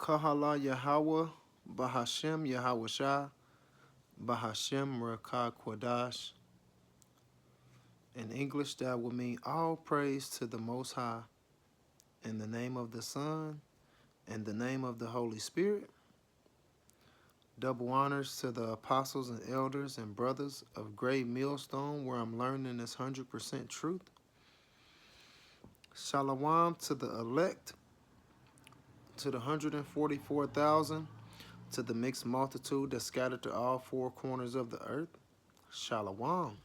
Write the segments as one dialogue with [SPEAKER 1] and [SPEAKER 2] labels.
[SPEAKER 1] Kahala Yahweh, Bahashem Yahweh Shah, Bahashem Rakah Kwadash. In English, that would mean all praise to the Most High, in the name of the Son, and the name of the Holy Spirit. Double honors to the apostles and elders and brothers of Great Millstone, where I'm learning this 100% truth. Shalom to the elect, to the 144,000, to the mixed multitude that scattered to all four corners of the earth. Shalom.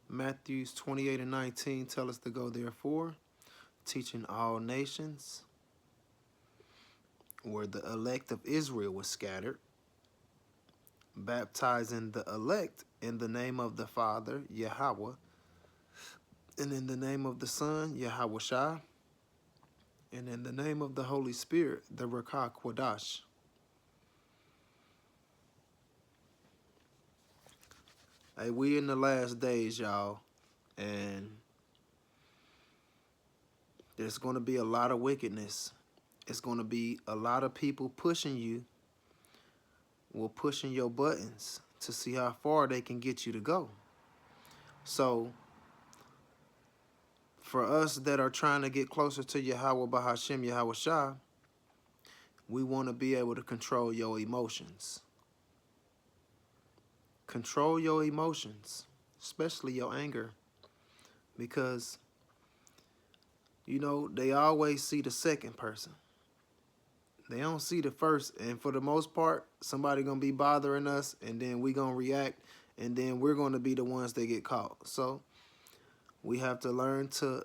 [SPEAKER 1] Matthews 28 and 19 tell us to go therefore, teaching all nations, where the elect of Israel was scattered, baptizing the elect in the name of the Father, Yahweh, and in the name of the Son, Yahweh Shah, and in the name of the Holy Spirit, the Rakah Kwadash. Hey, we in the last days, y'all, and there's going to be a lot of wickedness. It's going to be a lot of people pushing you, pushing your buttons to see how far they can get you to go. So, for us that are trying to get closer to Yahweh Bahashem Yahweh Shah, we want to be able to control your emotions. Control your emotions, especially your anger, because, you know, they always see the second person. They don't see the first, and for the most part, somebody going to be bothering us, and then we going to react, and then we're going to be the ones that get caught. So, we have to learn to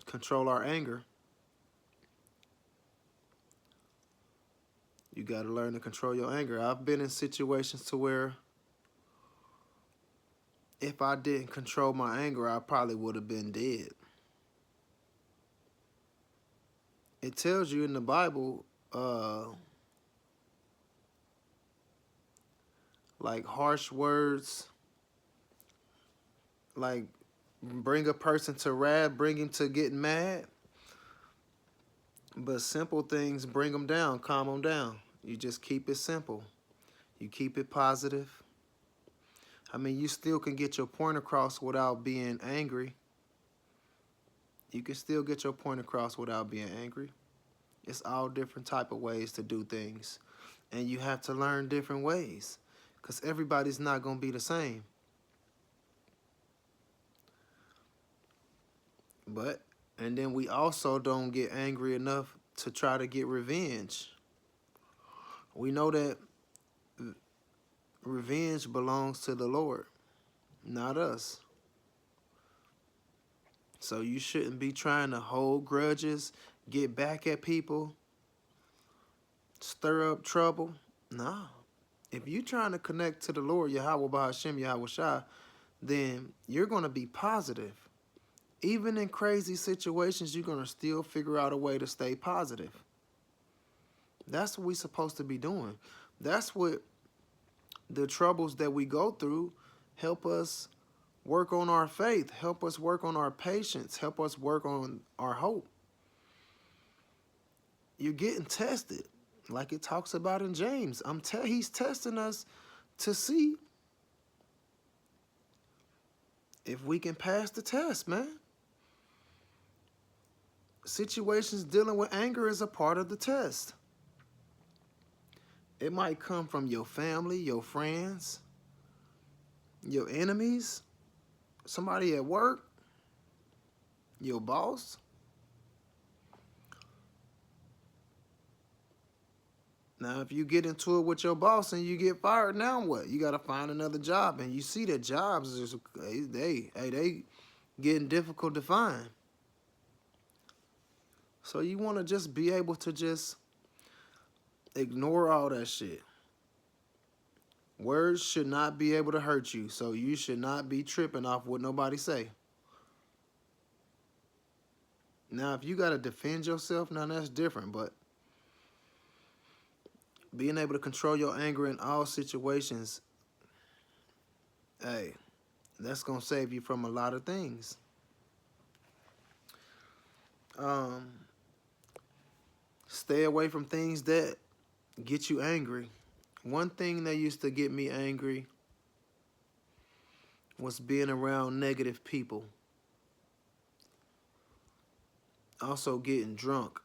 [SPEAKER 1] control our anger. You got to learn to control your anger. I've been in situations to where if I didn't control my anger, I probably would have been dead. It tells you in the Bible, like harsh words, like bring a person to wrath, bring him to getting mad. But simple things bring them down, calm them down. You just keep it simple. You keep it positive. I mean, you still can get your point across without being angry. You can still get your point across without being angry. It's all different type of ways to do things. And you have to learn different ways, because everybody's not going to be the same. And then we also don't get angry enough to try to get revenge. We know that revenge belongs to the Lord, not us. So you shouldn't be trying to hold grudges, get back at people, stir up trouble. No. If you're trying to connect to the Lord, Yahweh Bahashem Yahweh Shah, then you're going to be positive. Even in crazy situations, you're going to still figure out a way to stay positive. That's what we're supposed to be doing. That's what the troubles that we go through help us work on our faith, help us work on our patience, help us work on our hope. You're getting tested, like it talks about in James. He's testing us to see if we can pass the test, man. Situations dealing with anger is a part of the test. It might come from your family, your friends, your enemies, somebody at work, your boss. Now, if you get into it with your boss and you get fired, now what? You got to find another job. And you see that jobs, they getting difficult to find. So you want to just be able to just ignore all that shit. Words should not be able to hurt you, so you should not be tripping off what nobody say. Now, if you got to defend yourself, now that's different, but being able to control your anger in all situations, hey, that's going to save you from a lot of things. Stay away from things that get you angry. One thing that used to get me angry was being around negative people. Also getting drunk.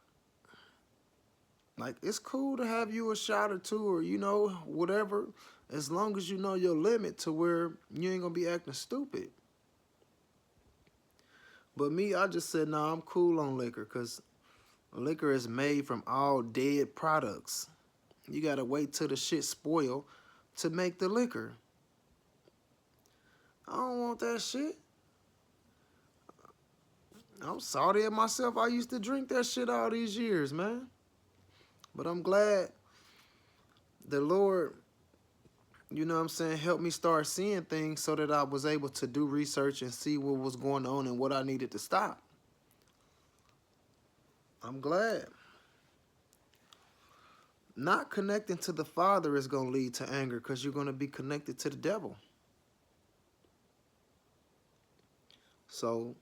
[SPEAKER 1] Like, it's cool to have you a shot or two or, you know, whatever, as long as you know your limit to where you ain't gonna be acting stupid. But me, I just said, nah, I'm cool on liquor, because liquor is made from all dead products. You gotta wait till the shit spoil to make the liquor. I don't want that shit. I'm sorry at myself. I used to drink that shit all these years, man. But I'm glad the Lord, you know what I'm saying, helped me start seeing things so that I was able to do research and see what was going on and what I needed to stop. I'm glad. Not connecting to the Father is going to lead to anger because you're going to be connected to the devil. So,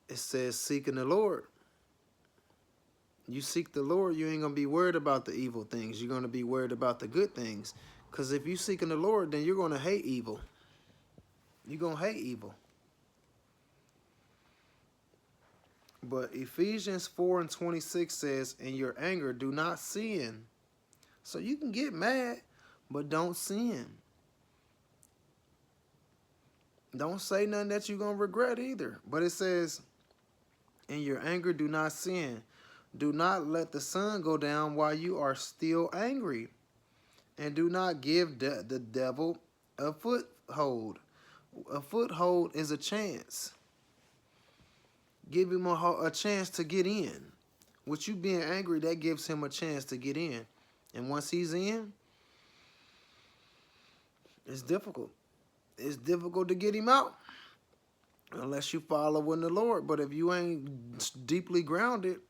[SPEAKER 1] it says seeking the Lord. You seek the Lord, you ain't going to be worried about the evil things. You're going to be worried about the good things. Because if you seeking the Lord, then you're going to hate evil. You're going to hate evil. But Ephesians 4:26 says, in your anger, do not sin. So you can get mad, but don't sin. Don't say nothing that you're going to regret either. But it says, in your anger, do not sin. Do not let the sun go down while you are still angry. And do not give the devil a foothold. A foothold is a chance. Give him a chance to get in. With you being angry, that gives him a chance to get in. And once he's in, it's difficult. It's difficult to get him out. Unless you follow in the Lord. But if you ain't deeply grounded,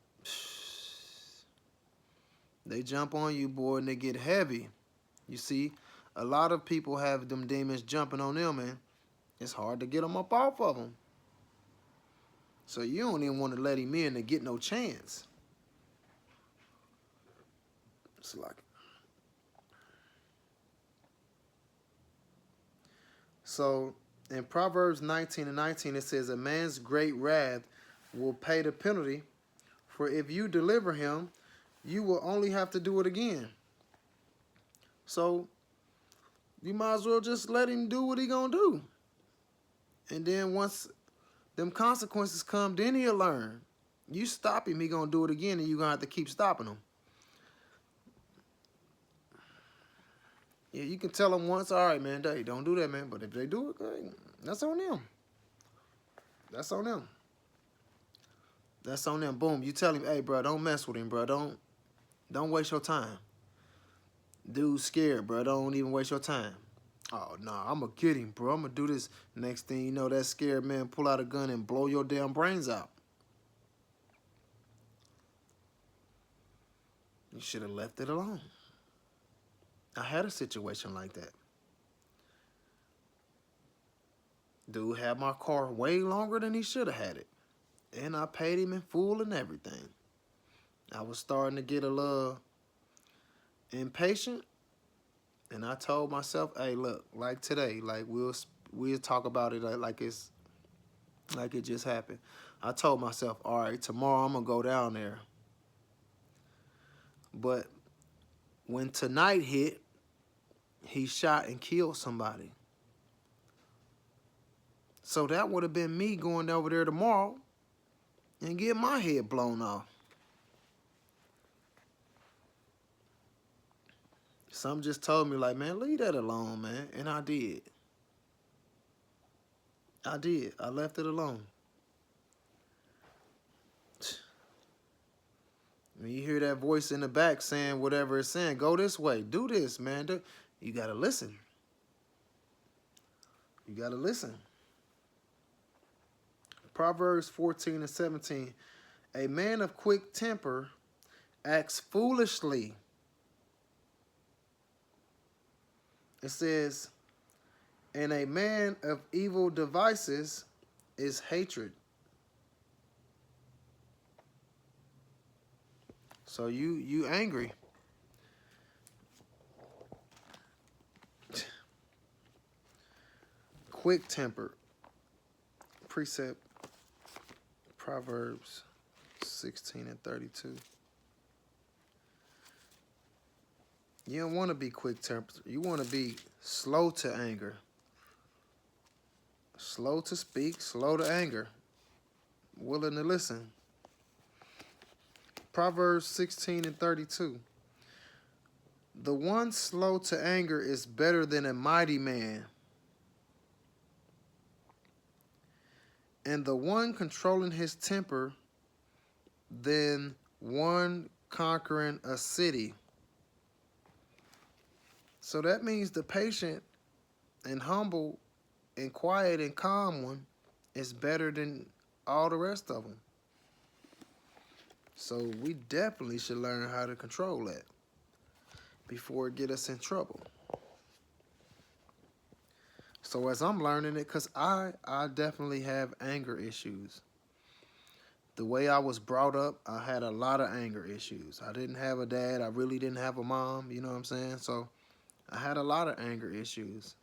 [SPEAKER 1] they jump on you, boy, and they get heavy. You see, a lot of people have them demons jumping on them, and it's hard to get them up off of them. So you don't even want to let him in to get no chance. It's like, so in Proverbs 19:19, it says, a man's great wrath will pay the penalty, for if you deliver him, you will only have to do it again. So you might as well just let him do what he gonna do. And then once them consequences come, then he'll learn. You stop him, he gonna do it again, and you gonna have to keep stopping him. Yeah, you can tell them once, all right, man, hey, don't do that, man. But if they do it, hey, that's on them. That's on them. That's on them. Boom. You tell him, hey, bro, don't mess with him, bro. Don't waste your time. Dude's scared, bro. Don't even waste your time. Oh, no, I'm going to get him, bro. I'm going to do this. Next thing you know, that scared man pull out a gun and blow your damn brains out. You should have left it alone. I had a situation like that. Dude had my car way longer than he should have had it. And I paid him in full and everything. I was starting to get a little impatient. And I told myself, hey, look, like today, like we'll talk about it like it just happened. I told myself, all right, tomorrow I'm going to go down there. But when tonight hit, he shot and killed somebody. So that would have been me going over there tomorrow and get my head blown off. Some just told me, like, man, leave that alone, man. And I did. I did. I left it alone. When you hear that voice in the back saying whatever it's saying, go this way, do this, man. You got to listen. You got to listen. Proverbs 14:17. A man of quick temper acts foolishly. It says, and a man of evil devices is hatred. So you angry. Quick tempered. Precept Proverbs 16:32. You don't want to be quick tempered. You want to be slow to anger. Slow to speak, slow to anger. Willing to listen. Proverbs 16:32. The one slow to anger is better than a mighty man, and the one controlling his temper than one conquering a city. So that means the patient and humble and quiet and calm one is better than all the rest of them. So we definitely should learn how to control that before it get us in trouble. So as I'm learning it, because I definitely have anger issues. The way I was brought up, I had a lot of anger issues. I didn't have a dad. I really didn't have a mom, you know what I'm saying? So I had a lot of anger issues.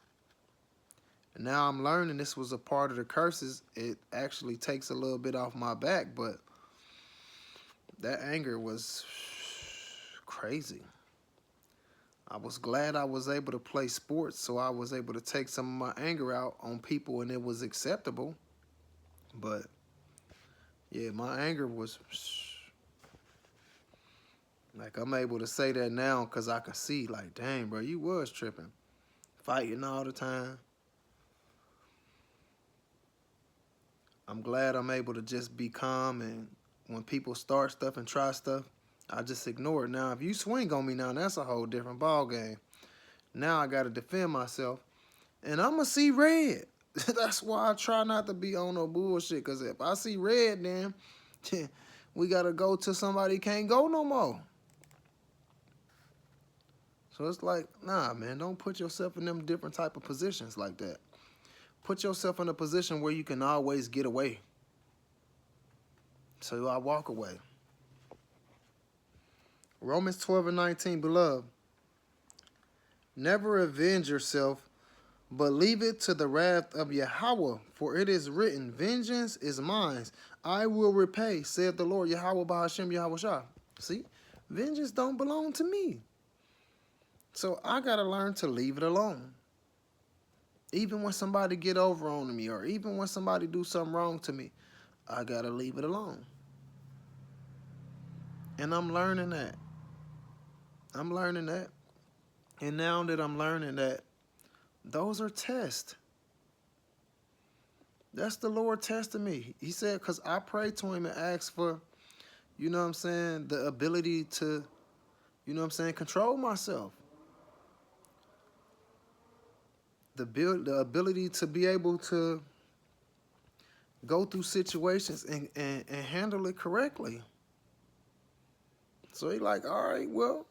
[SPEAKER 1] And now I'm learning this was a part of the curses. It actually takes a little bit off my back, but that anger was crazy. I was glad I was able to play sports, so I was able to take some of my anger out on people and it was acceptable. But yeah, my anger was like, I'm able to say that now because I can see, like, dang, bro, you was tripping. Fighting all the time. I'm glad I'm able to just be calm, and when people start stuff and try stuff, I just ignore it. Now, if you swing on me now, that's a whole different ball game. Now I got to defend myself, and I'm going to see red. That's why I try not to be on no bullshit, because if I see red, then we got to go till somebody can't go no more. So it's like, nah, man, don't put yourself in them different type of positions like that. Put yourself in a position where you can always get away. So I walk away. Romans 12:19, beloved, never avenge yourself, but leave it to the wrath of Yahweh, for it is written, vengeance is mine, I will repay, saith the Lord, Yahweh Bahashem Yahweh Shah. See, vengeance don't belong to me. So I got to learn to leave it alone. Even when somebody get over on me, or even when somebody do something wrong to me, I got to leave it alone. And I'm learning that. I'm learning that. And now that I'm learning that, those are tests. That's the Lord testing me. He said, because I prayed to him and asked for, you know what I'm saying, the ability to, you know what I'm saying, control myself. The ability to be able to go through situations and handle it correctly. So he like, all right, well,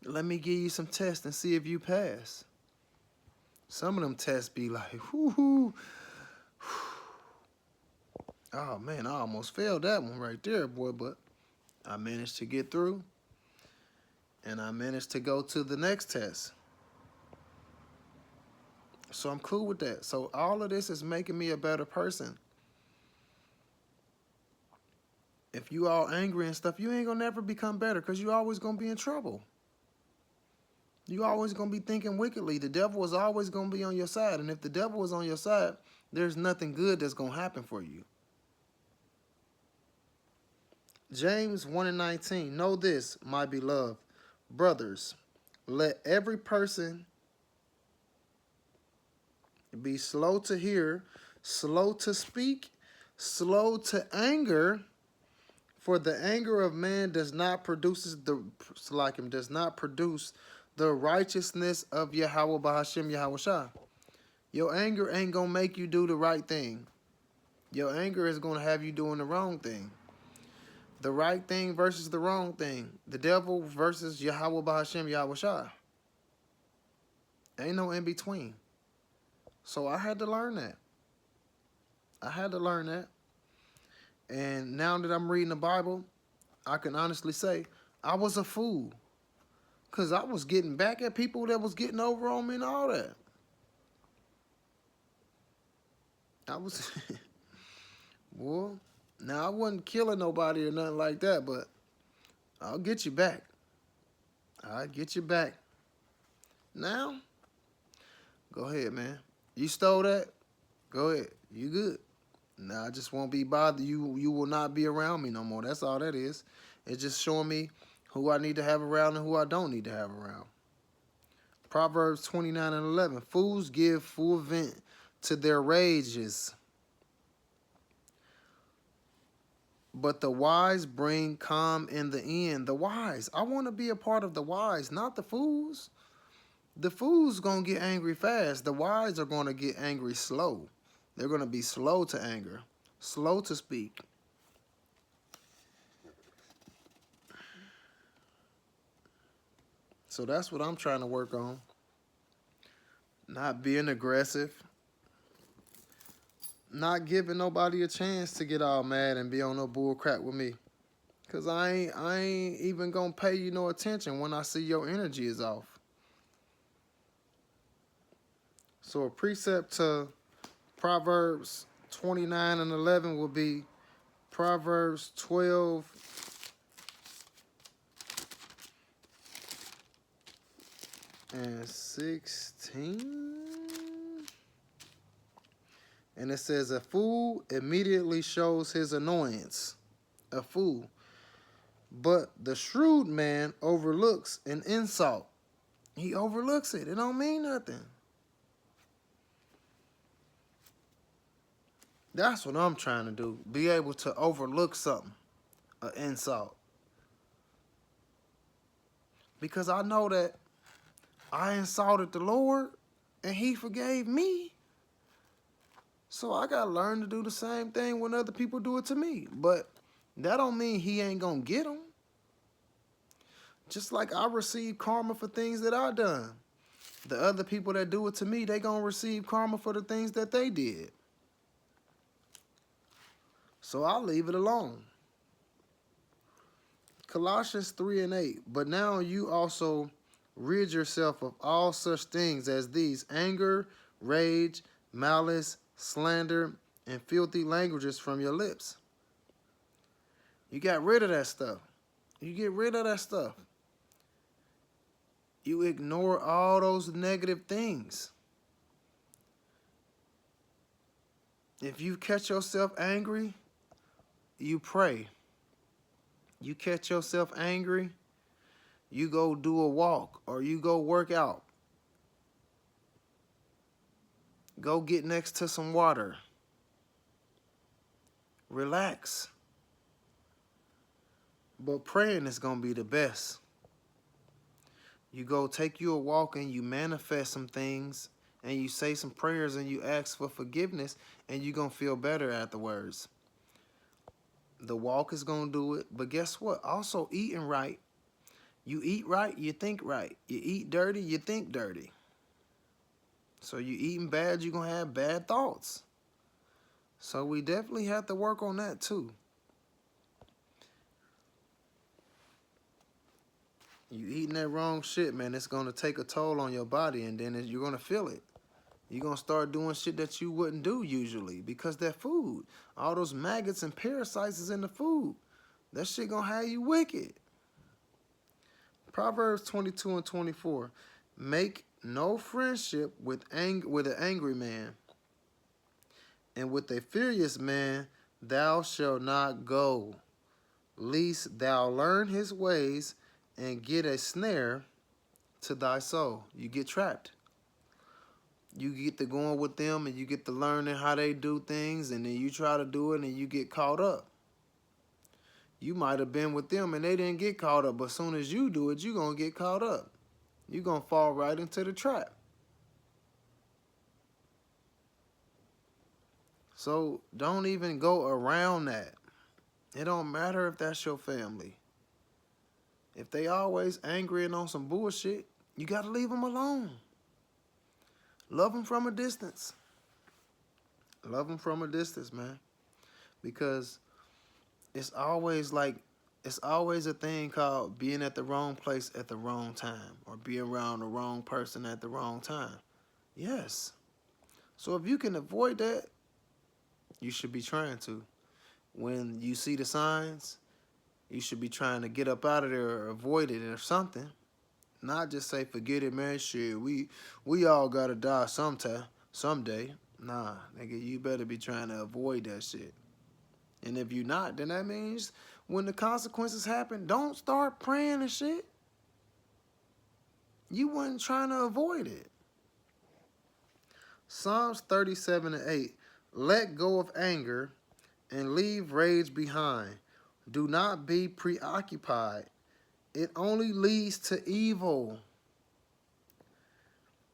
[SPEAKER 1] let me give you some tests and see if you pass. Some of them tests be like, whoo. Oh, man, I almost failed that one right there, boy, but I managed to get through, and I managed to go to the next test. So I'm cool with that. So all of this is making me a better person. If you all angry and stuff, you ain't gonna never become better, because you always gonna be in trouble. You always gonna be thinking wickedly. The devil is always gonna be on your side, and if the devil is on your side, there's nothing good that's gonna happen for you. James 1:19, know this, my beloved brothers, let every person be slow to hear, slow to speak, slow to anger, for the anger of man does not produce the righteousness of Yahweh Bahashem Yahweh Shah. Your anger ain't gonna make you do the right thing. Your anger is gonna have you doing the wrong thing. The right thing versus the wrong thing. The devil versus Yahweh Bahashem Yahweh Shah. Ain't no in between. So I had to learn that. I had to learn that. And now that I'm reading the Bible, I can honestly say I was a fool. Because I was getting back at people that was getting over on me and all that. I was, well, now I wasn't killing nobody or nothing like that, but I'll get you back. I'll get you back. Now, go ahead, man. You stole that? Go ahead. You good. Now I just won't be bothered. You will not be around me no more. That's all that is. It's just showing me who I need to have around and who I don't need to have around. Proverbs 29:11. Fools give full vent to their rages, but the wise bring calm in the end. The wise. I want to be a part of the wise, not the fools. The fools going to get angry fast. The wise are going to get angry slow. They're going to be slow to anger, slow to speak. So that's what I'm trying to work on. Not being aggressive. Not giving nobody a chance to get all mad and be on no bull crap with me. Cause I ain't even gonna pay you no attention when I see your energy is off. So a precept to Proverbs 29:11 will be Proverbs 12 and 16. And it says, a fool immediately shows his annoyance. A fool. But the shrewd man overlooks an insult. He overlooks it. It don't mean nothing. That's what I'm trying to do. Be able to overlook something. An insult. Because I know that I insulted the Lord and he forgave me. So I got to learn to do the same thing when other people do it to me. But that don't mean he ain't going to get them. Just like I receive karma for things that I done. The other people that do it to me, they going to receive karma for the things that they did. So I'll leave it alone. Colossians 3:8. But now you also rid yourself of all such things as these: anger, rage, malice, slander, and filthy languages from your lips. You got rid of that stuff. You get rid of that stuff. You ignore all those negative things. If you catch yourself angry, you pray. You catch yourself angry, you go do a walk or you go work out. Go get next to some water. Relax. But praying is going to be the best. You go take you a walk and you manifest some things and you say some prayers and you ask for forgiveness and you're going to feel better afterwards. The walk is going to do it. But guess what? Also eating right. You eat right, you think right. You eat dirty, you think dirty. So you eating bad, you're going to have bad thoughts. So we definitely have to work on that too. You eating that wrong shit, man, it's going to take a toll on your body and then you're going to feel it. You're going to start doing shit that you wouldn't do usually because that food, all those maggots and parasites is in the food. That shit going to have you wicked. Proverbs 22:24. Make no friendship with an angry man, and with a furious man thou shalt not go, lest thou learn his ways and get a snare to thy soul. You get trapped. You get to going with them and you get to learning how they do things, and then you try to do it and you get caught up. You might have been with them and they didn't get caught up, but as soon as you do it, you're going to get caught up. You're going to fall right into the trap. So don't even go around that. It don't matter if that's your family. If they always angry and on some bullshit, you got to leave them alone. Love them from a distance. Love them from a distance, man. Because it's always like it's always a thing called being at the wrong place at the wrong time, or being around the wrong person at the wrong time. Yes. So if you can avoid that, you should be trying to. When you see the signs, you should be trying to get up out of there or avoid it or something. Not just say, forget it, man, shit, we all gotta die sometime, someday. Nah, nigga, you better be trying to avoid that shit. And if you're not, then that means when the consequences happen, don't start praying and shit. You wasn't trying to avoid it. Psalms 37:8. Let go of anger and leave rage behind. Do not be preoccupied. It only leads to evil.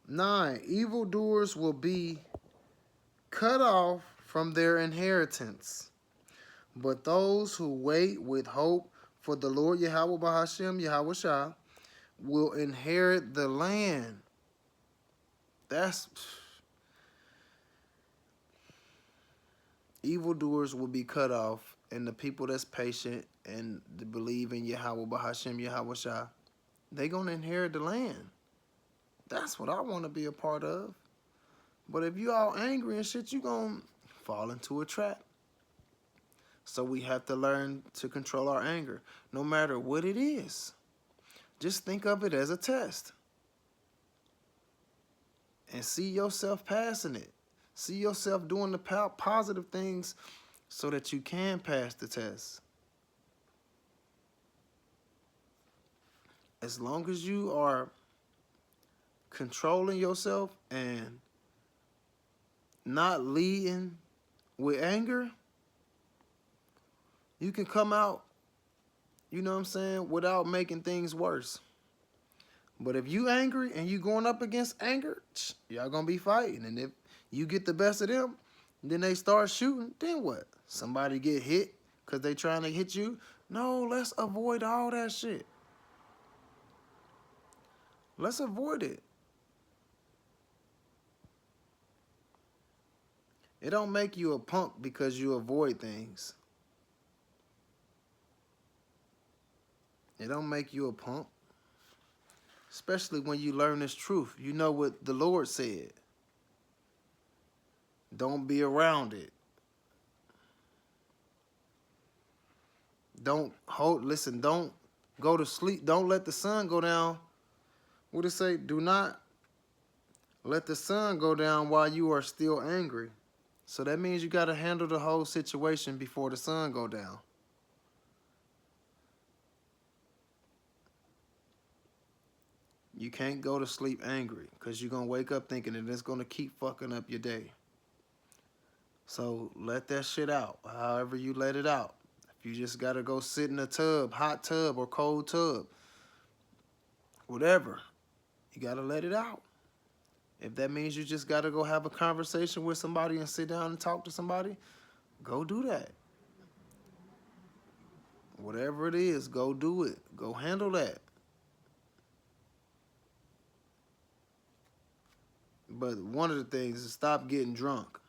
[SPEAKER 1] 9. Evildoers will be cut off from their inheritance, but those who wait with hope for the Lord Yahweh Bahashem Yahweh Shah will inherit the land. That's evildoers will be cut off, and the people that's patient and believe in Yahweh Bahashem Yahweh Shah, they gonna inherit the land. That's what I want to be a part of. But if you all angry and shit, you gonna fall into a trap. So we have to learn to control our anger, no matter what it is. Just think of it as a test. And see yourself passing it. See yourself doing the positive things so that you can pass the test. As long as you are controlling yourself and not leading with anger, you can come out, you know what I'm saying, without making things worse. But if you angry and you going up against anger, y'all gonna be fighting. And if you get the best of them, then they start shooting, then what? Somebody get hit because they trying to hit you? No, let's avoid all that shit. Let's avoid it. It don't make you a punk because you avoid things. It don't make you a punk. Especially when you learn this truth. You know what the Lord said. Don't be around it. Don't go to sleep. Don't let the sun go down. What it say? Do not let the sun go down while you are still angry. So that means you got to handle the whole situation before the sun go down. You can't go to sleep angry because you're going to wake up thinking that it's going to keep fucking up your day. So let that shit out, however you let it out. If you just got to go sit in a tub, hot tub or cold tub, whatever, you got to let it out. If that means you just got to go have a conversation with somebody and sit down and talk to somebody, go do that. Whatever it is, go do it. Go handle that. But one of the things is stop getting drunk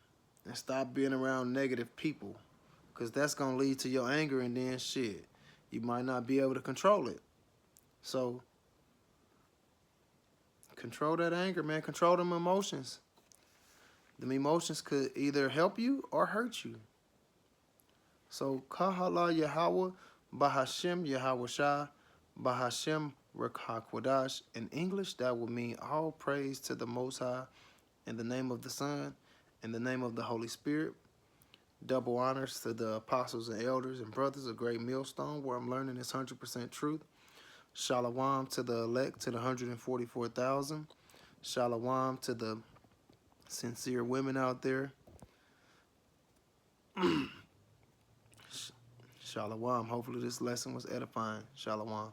[SPEAKER 1] and stop being around negative people, because that's going to lead to your anger, and then shit, you might not be able to control it. So control that anger, man. Control them emotions. Them emotions could either help you or hurt you. So Kahala Yahweh Bahashem Yahweh Shah Bahashem Rekakwadash. In English, that would mean all praise to the Most High, in the name of the Son, in the name of the Holy Spirit. Double honors to the apostles and elders and brothers of Great Millstone, where I'm learning this 100% truth. Shalom to the elect, to the 144,000. Shalom to the sincere women out there. Shalom. Hopefully this lesson was edifying. Shalom.